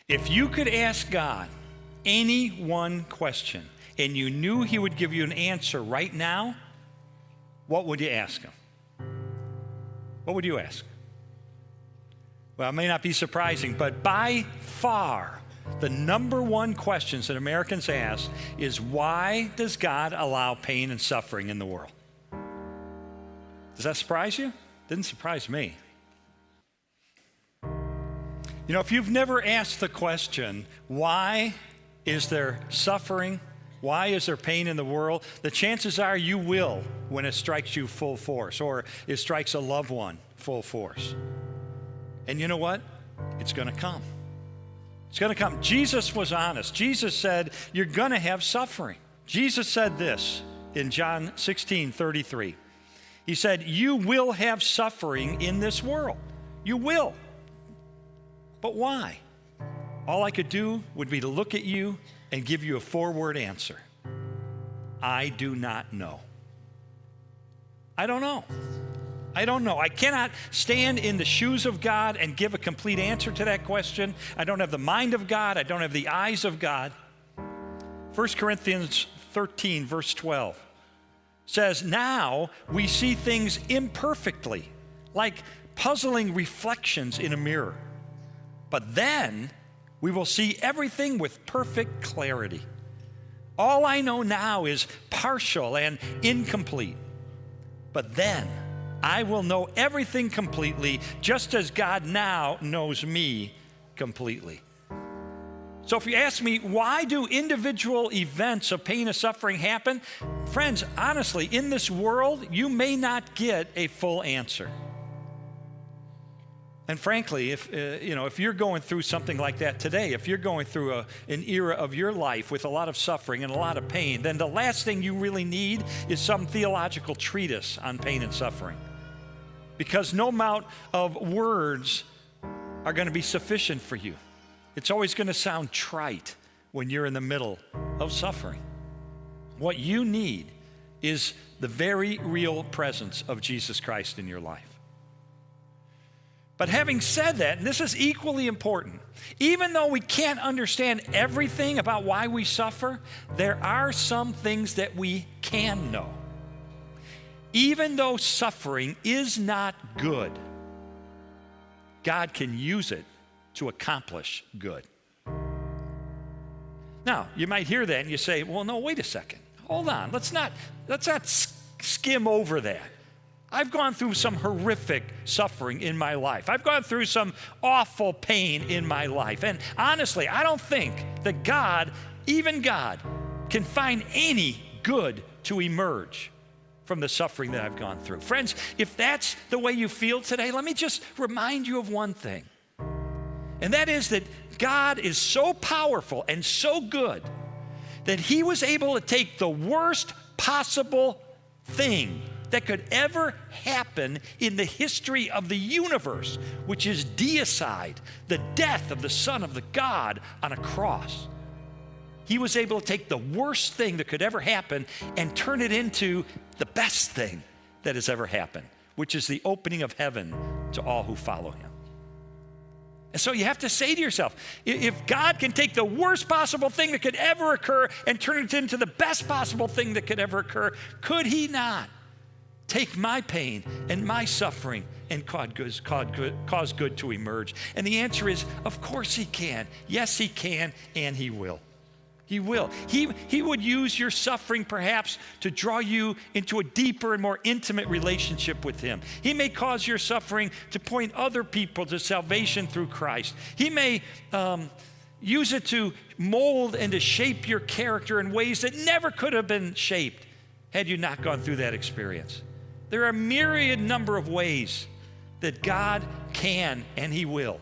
If you could ask God any one question and you knew he would give you an answer right now, what would you ask him? What would you ask? Well, it may not be surprising, but by far, the number one questions that Americans ask is, why does God allow pain and suffering in the world? Does that surprise you? Didn't surprise me. You know, if you've never asked the question, why is there suffering? Why is there pain in the world? The chances are you will when it strikes you full force, or it strikes a loved one full force. And you know what? It's going to come. It's going to come. Jesus was honest. Jesus said, you're going to have suffering. Jesus said this in John 16:33. He said, you will have suffering in this world. You will. But why? All I could do would be to look at you and give you a four-word answer. I do not know. I don't know. I don't know. I cannot stand in the shoes of God and give a complete answer to that question. I don't have the mind of God. I don't have the eyes of God. 1 Corinthians 13, verse 12 says, now we see things imperfectly, like puzzling reflections in a mirror. But then we will see everything with perfect clarity. All I know now is partial and incomplete. But then I will know everything completely, just as God now knows me completely. So if you ask me, why do individual events of pain and suffering happen? Friends, honestly, in this world, you may not get a full answer. And frankly, if you're going through something like that today, if you're going through an era of your life with a lot of suffering and a lot of pain, then the last thing you really need is some theological treatise on pain and suffering. Because no amount of words are going to be sufficient for you. It's always going to sound trite when you're in the middle of suffering. What you need is the very real presence of Jesus Christ in your life. But having said that, and this is equally important, even though we can't understand everything about why we suffer, there are some things that we can know. Even though suffering is not good, God can use it to accomplish good. Now, you might hear that and you say, well, no, wait a second. Hold on. Let's not skim over that. I've gone through some horrific suffering in my life. I've gone through some awful pain in my life. And honestly, I don't think that God, even God, can find any good to emerge from the suffering that I've gone through. Friends, if that's the way you feel today, let me just remind you of one thing. And that is that God is so powerful and so good that he was able to take the worst possible thing that could ever happen in the history of the universe, which is deicide, the death of the Son of the God on a cross. He was able to take the worst thing that could ever happen and turn it into the best thing that has ever happened, which is the opening of heaven to all who follow him. And so you have to say to yourself, if God can take the worst possible thing that could ever occur and turn it into the best possible thing that could ever occur, could he not take my pain and my suffering and cause good to emerge? And the answer is, of course he can. Yes, he can, and he will. He will. He would use your suffering perhaps to draw you into a deeper and more intimate relationship with him. He may cause your suffering to point other people to salvation through Christ. He may use it to mold and to shape your character in ways that never could have been shaped had you not gone through that experience. There are a myriad number of ways that God can and he will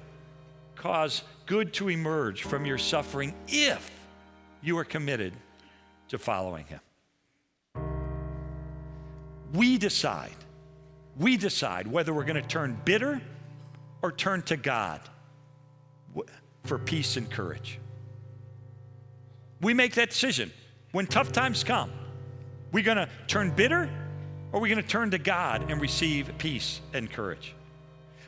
cause good to emerge from your suffering if you are committed to following him. We decide whether we're going to turn bitter or turn to God for peace and courage. We make that decision when tough times come. We going to turn bitter, or are we going to turn to God and receive peace and courage?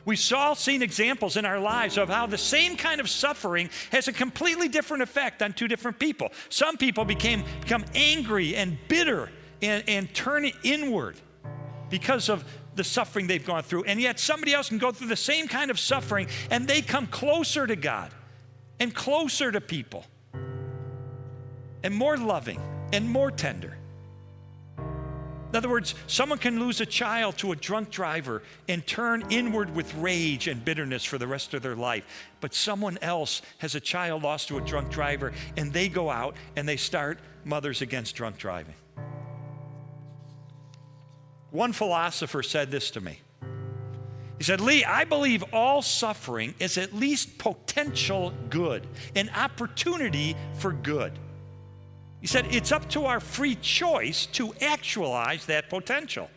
We've all seen examples in our lives of how the same kind of suffering has a completely different effect on two different people. Some people become angry and bitter and turn inward because of the suffering they've gone through. And yet somebody else can go through the same kind of suffering and they come closer to God and closer to people and more loving and more tender. In other words, someone can lose a child to a drunk driver and turn inward with rage and bitterness for the rest of their life. But someone else has a child lost to a drunk driver, and they go out and they start Mothers Against Drunk Driving. One philosopher said this to me. He said, Lee, I believe all suffering is at least potential good, an opportunity for good. He said, it's up to our free choice to actualize that potential.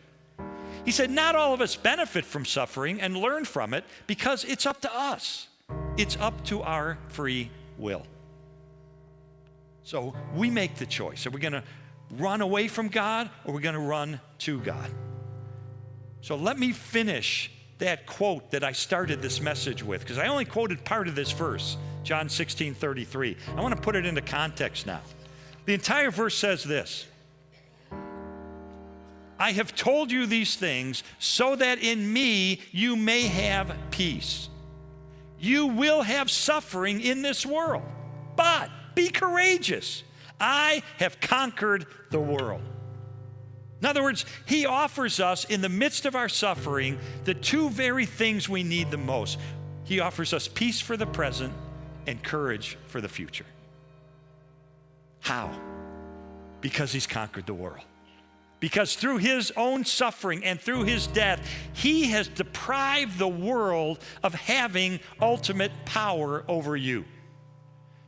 He said, not all of us benefit from suffering and learn from it because it's up to us. It's up to our free will. So we make the choice. Are we going to run away from God, or are we going to run to God? So let me finish that quote that I started this message with, because I only quoted part of this verse, John 16:33. I want to put it into context now. The entire verse says this: I have told you these things so that in me you may have peace. You will have suffering in this world, but be courageous. I have conquered the world. In other words, he offers us in the midst of our suffering the two very things we need the most. He offers us peace for the present and courage for the future. How? Because he's conquered the world. Because through his own suffering and through his death, he has deprived the world of having ultimate power over you.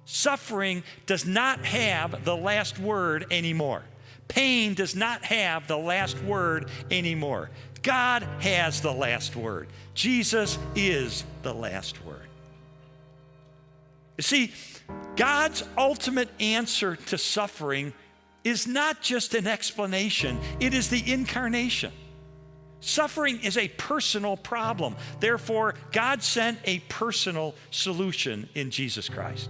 Suffering does not have the last word anymore. Pain does not have the last word anymore. God has the last word. Jesus is the last word. You see, God's ultimate answer to suffering is not just an explanation, it is the incarnation. Suffering is a personal problem. Therefore, God sent a personal solution in Jesus Christ.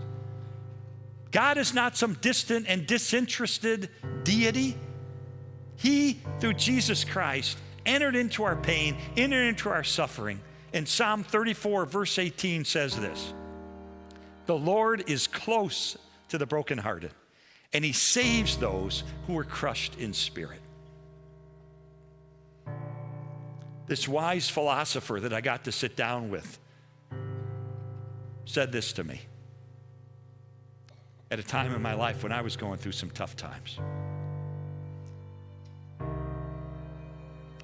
God is not some distant and disinterested deity. He, through Jesus Christ, entered into our pain, entered into our suffering. And Psalm 34, verse 18 says this: the Lord is close to the brokenhearted, and he saves those who are crushed in spirit. This wise philosopher that I got to sit down with said this to me at a time in my life when I was going through some tough times.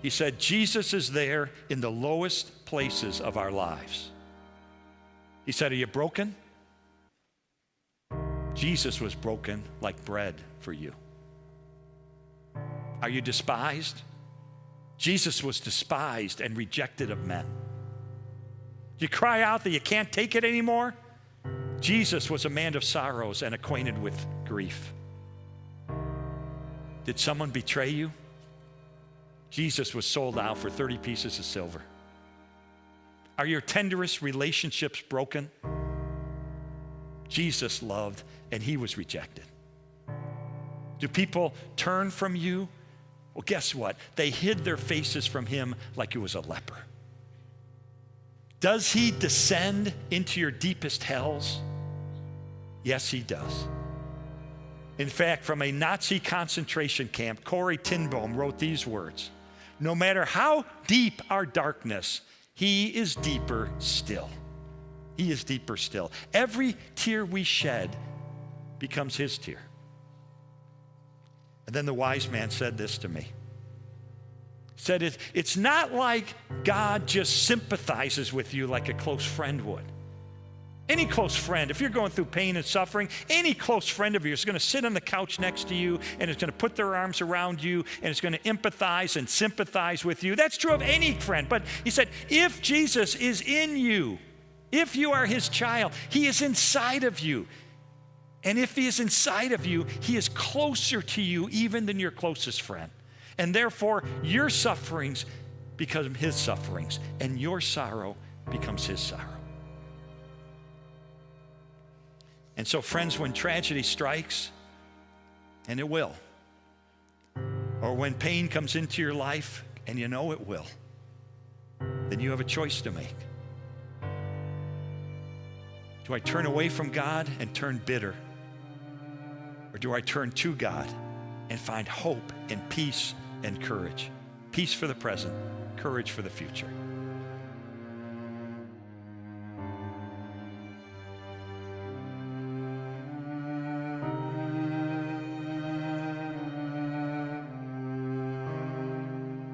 He said, Jesus is there in the lowest places of our lives. He said, are you broken? Jesus was broken like bread for you. Are you despised? Jesus was despised and rejected of men. You cry out that you can't take it anymore? Jesus was a man of sorrows and acquainted with grief. Did someone betray you? Jesus was sold out for 30 pieces of silver. Are your tenderest relationships broken? Jesus loved and he was rejected. Do people turn from you? Well, guess what? They hid their faces from him like he was a leper. Does he descend into your deepest hells? Yes, he does. In fact, from a Nazi concentration camp, Corrie ten Boom wrote these words: no matter how deep our darkness, he is deeper still. He is deeper still. Every tear we shed becomes his tear. And then the wise man said this to me. He said, it's not like God just sympathizes with you like a close friend would. Any close friend, if you're going through pain and suffering, any close friend of yours is going to sit on the couch next to you and is going to put their arms around you and is going to empathize and sympathize with you. That's true of any friend. But he said, if Jesus is in you, if you are his child, he is inside of you. And if he is inside of you, he is closer to you even than your closest friend. And therefore, your sufferings become his sufferings, and your sorrow becomes his sorrow. And so, friends, when tragedy strikes, and it will, or when pain comes into your life, and you know it will, then you have a choice to make. Do I turn away from God and turn bitter? Or do I turn to God and find hope and peace and courage? Peace for the present, courage for the future.